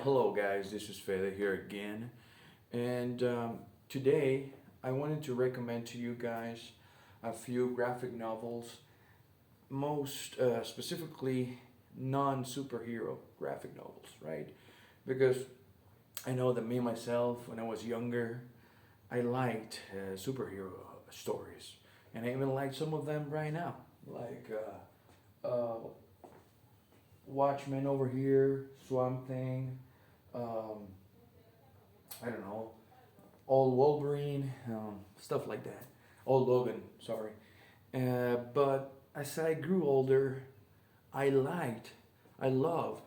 Hello, guys. This is Fede here again, and today I wanted to recommend to you guys a few graphic novels, most specifically non-superhero graphic novels, right? Because I know that me myself, when I was younger, I liked superhero stories, and I even like some of them right now, like Watchmen over here, Swamp Thing. Um, I don't know, Old Wolverine, stuff like that. Old Logan, sorry. But as I grew older, I liked, I love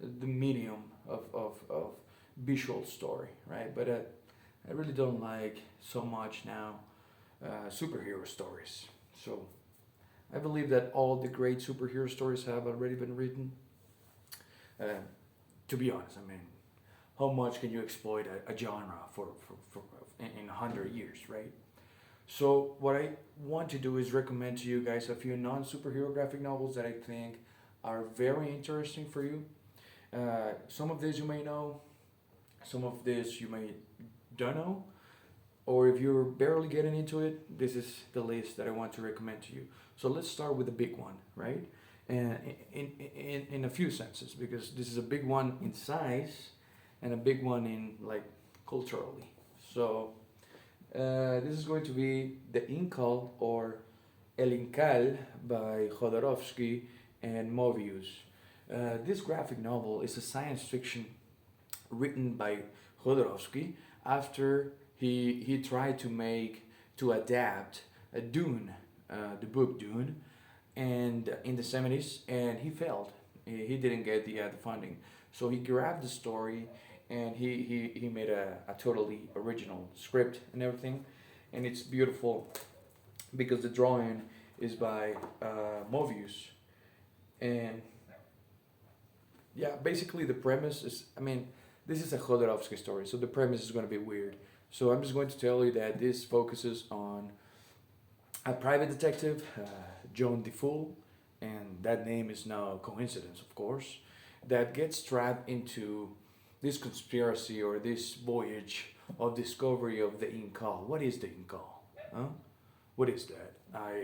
the medium of visual story, right? But I really don't like so much now superhero stories. So I believe that all the great superhero stories have already been written. Uh, to be honest, I mean, how much can you exploit a genre for in 100 years, right? So what I want to do is recommend to you guys a few non-superhero graphic novels that I think are very interesting for you. Some of this you may know, some of this you may don't know, or if you're barely getting into it, this is the list that I want to recommend to you. So let's start with the big one, right? And in a few senses, because this is a big one in size and a big one in like culturally. So this is going to be the Incal or El Incal by Jodorowsky and Mobius. This graphic novel is a science fiction written by Jodorowsky after he tried to adapt a Dune, the book Dune, and in the 70s, and he failed. He didn't get the funding, so he grabbed the story and he made a totally original script and everything, and it's beautiful because the drawing is by Mobius, and yeah, basically the premise is, I mean, this is a Jodorowsky story, so the premise is going to be weird. So I'm just going to tell you that this focuses on a private detective, Joan DeFool, and that name is no coincidence, of course, that gets trapped into this conspiracy or this voyage of discovery of the Incal. What is the Incal? Huh? What is that?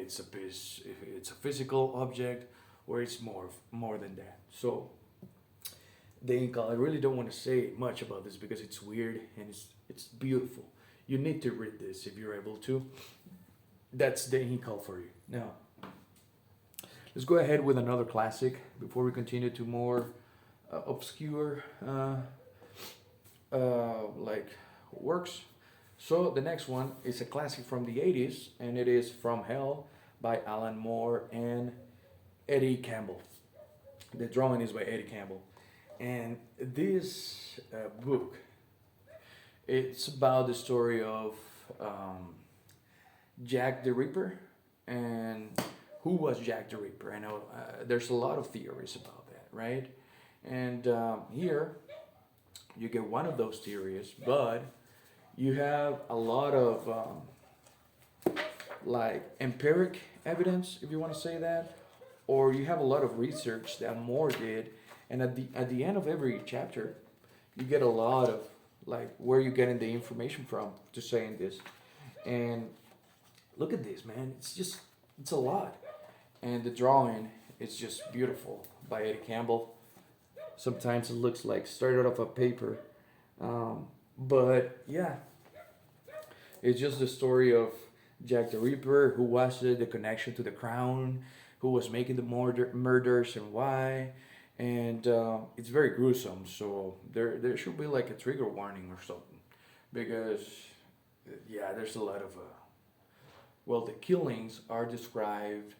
It's a physical object, or it's more than that. So the Incal. I really don't want to say much about this because it's weird and it's beautiful. You need to read this if you're able to. That's the Incal for you. Now, let's go ahead with another classic before we continue to more obscure like works. So the next one is a classic from the 80s, and it is From Hell by Alan Moore and Eddie Campbell. The drawing is by Eddie Campbell. And this book, it's about the story of um, Jack the Ripper. And who was Jack the Ripper? I know there's a lot of theories about that, right? And here you get one of those theories, but you have a lot of like empiric evidence, if you want to say that, or you have a lot of research that Moore did, and at the end of every chapter, you get a lot of like where you getting the information from to saying this, and look at this, man. It's a lot, and the drawing is just beautiful by Eddie Campbell. Sometimes it looks like straight out of a paper, but yeah, it's just the story of Jack the Ripper, who was it, the connection to the crown, who was making the murders and why, and it's very gruesome. So there should be like a trigger warning or something, because yeah, there's a lot of well, the killings are described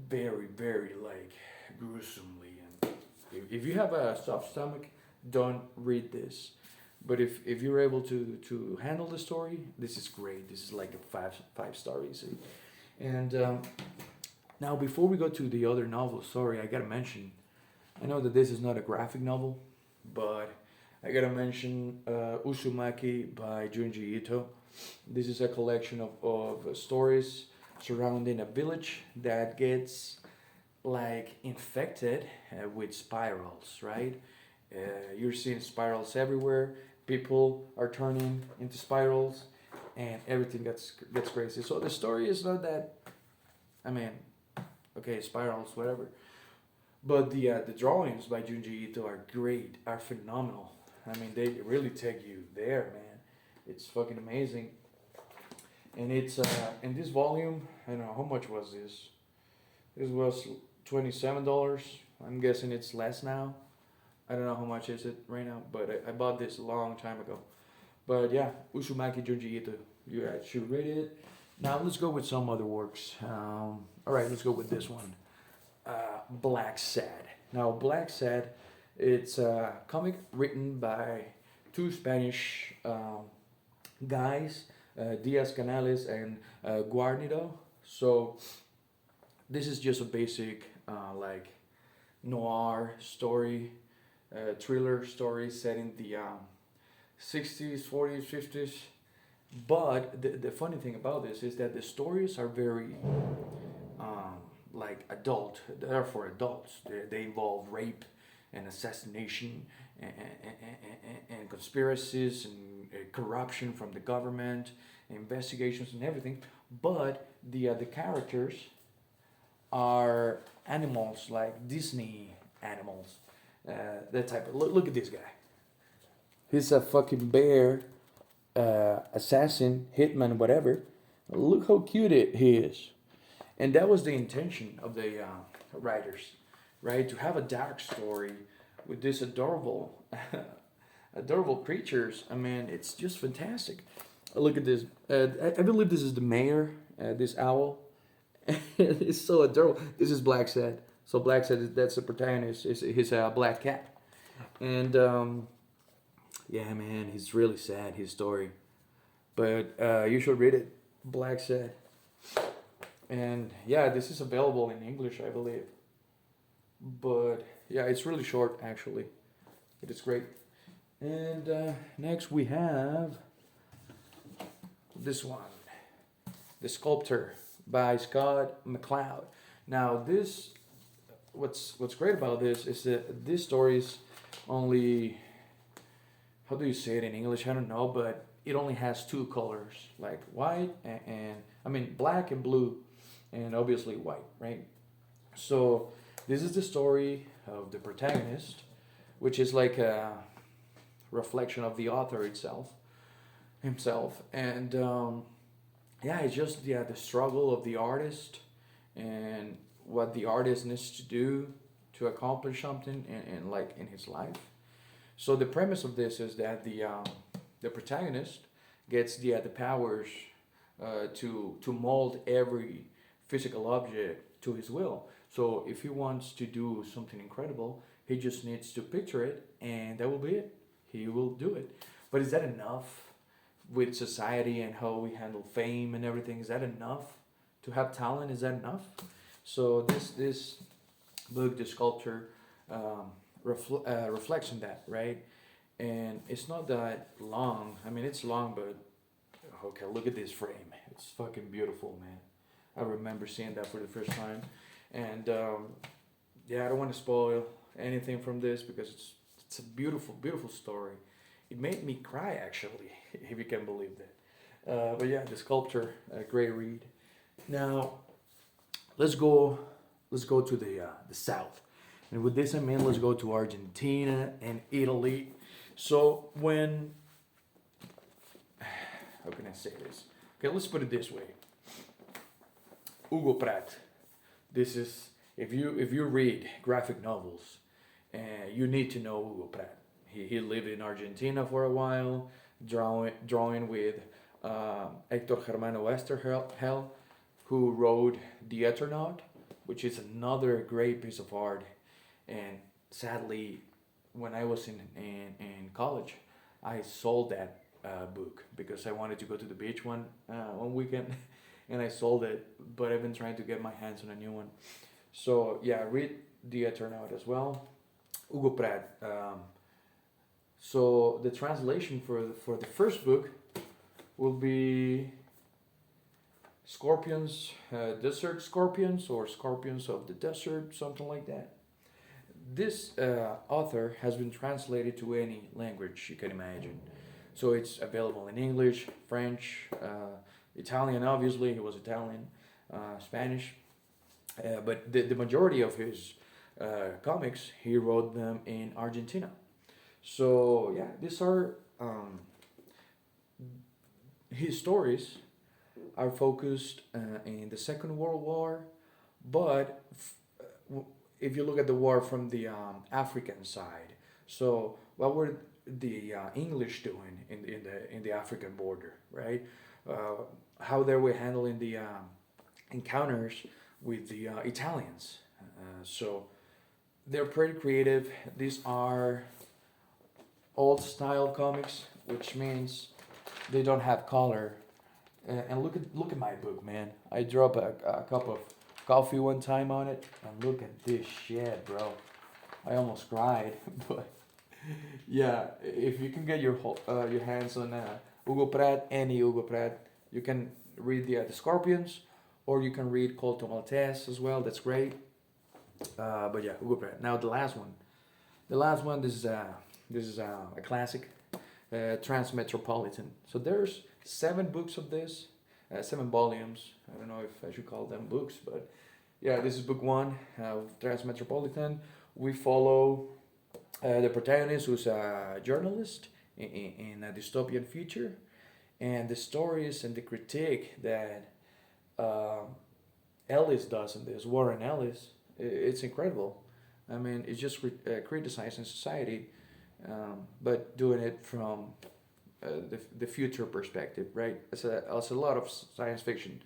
very like gruesomely, and if you have a soft stomach, don't read this. But if you're able to handle the story, this is great. This is like a five star easy. And now before we go to the other novels, sorry, I gotta mention. I know that this is not a graphic novel, but I gotta mention Usumaki by Junji Ito. This is a collection of stories surrounding a village that gets like infected with spirals, right? You're seeing spirals everywhere. People are turning into spirals, and everything gets crazy. So the story is not that. I mean, okay, spirals, whatever. But the drawings by Junji Ito are great, are phenomenal. I mean, they really take you there, man. It's fucking amazing. And it's in this volume. I don't know how much was this. This was $27. I'm guessing it's less now. I don't know how much is it right now, but I bought this a long time ago. But yeah, Usumaki Junji Ito. You guys should read it. Now let's go with some other works. All right, let's go with this one. Blacksad. Now Blacksad, it's a comic written by two Spanish guys, Diaz Canales and Guarnido. So this is just a basic like noir story, thriller story set in the 60s, 40s, 50s. But the funny thing about this is that the stories are very like adult. They're for adults. They involve rape and assassination and conspiracies and corruption from the government, investigations and everything. But the characters are animals like Disney animals. That type of look at this guy. He's a fucking bear, assassin, hitman, whatever. Look how cute he is. And that was the intention of the writers, right? To have a dark story with this adorable, adorable creatures. I mean, it's just fantastic. Look at this. I believe this is the mayor. This owl. It's so adorable. This is Blacksad. So Blacksad, that's the protagonist. He's a black cat, and yeah, man, he's really sad. His story, but you should read it. Blacksad. And yeah, this is available in English, I believe. But yeah, it's really short actually. It is great. And next we have this one, The Sculptor by Scott McCloud. Now this, what's great about this is that this story is only, how do you say it in English? I don't know, but it only has two colors, like white and I mean black and blue, and obviously white, right? So this is the story of the protagonist, which is like a reflection of the author himself, and yeah, it's just the struggle of the artist and what the artist needs to do to accomplish something in like in his life. So the premise of this is that the protagonist gets the powers to mold every physical object to his will. So if he wants to do something incredible, he just needs to picture it, and that will be it. He will do it. But is that enough with society and how we handle fame and everything? Is that enough to have talent? Is that enough? So this book, The Sculptor, reflects on that, right? And it's not that long. I mean, it's long, but okay, look at this frame. It's fucking beautiful, man. I remember seeing that for the first time, and yeah, I don't want to spoil anything from this because it's a beautiful, beautiful story. It made me cry actually, if you can believe that. But yeah, The Sculptor, a great read. Now, let's go to the south, and with this I mean let's go to Argentina and Italy. So when, how can I say this? Okay, let's put it this way. Ugo Pratt. This is, if you read graphic novels, you need to know Ugo Pratt. He lived in Argentina for a while, drawing with Hector Germano Westerhel, who wrote The Eternaut, which is another great piece of art. And sadly, when I was in college, I sold that book because I wanted to go to the beach one weekend, and I sold it. But I've been trying to get my hands on a new one. So yeah, read The Eternaut as well. Ugo Pratt. So the translation for the first book will be Scorpions, Desert Scorpions, or Scorpions of the Desert, something like that. this author has been translated to any language you can imagine. So it's available in English, French, Italian, obviously, he was Italian, Spanish. But the majority of his comics, he wrote them in Argentina. So, yeah, these are his stories are focused in the Second World War, but if you look at the war from the African side, so what were the English doing in the African border, right? How they were handling the encounters with the Italians. So they're pretty creative. These are old style comics, which means they don't have color. And look at my book, man. I dropped a cup of coffee one time on it, and look at this shit, bro. I almost cried, but yeah, if you can get your hands on Ugo Pratt, any Ugo Pratt, you can read the Scorpions, or you can read Colton Maltese as well. That's great. But yeah, Ugo Pratt. Now the last one. The last one. This is a classic. Trans Metropolitan. So there's 7 books of this, 7 volumes. I don't know if I should call them books, but yeah, this is book 1 of Trans Metropolitan. We follow the protagonist, who's a journalist in a dystopian future, and the stories and the critique that uh, Ellis does in this, Warren Ellis, it's incredible. I mean, it's just criticizing society, but doing it from the future perspective, right? As a lot of science fiction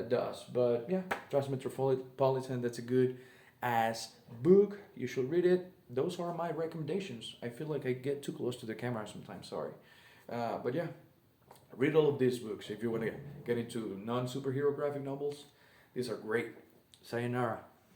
does. But yeah, Trans Metropolitan, that's a good as book. You should read it. Those are my recommendations. I feel like I get too close to the camera sometimes, sorry. But yeah, read all of these books if you want to get into non superhero graphic novels. These are great. Sayonara.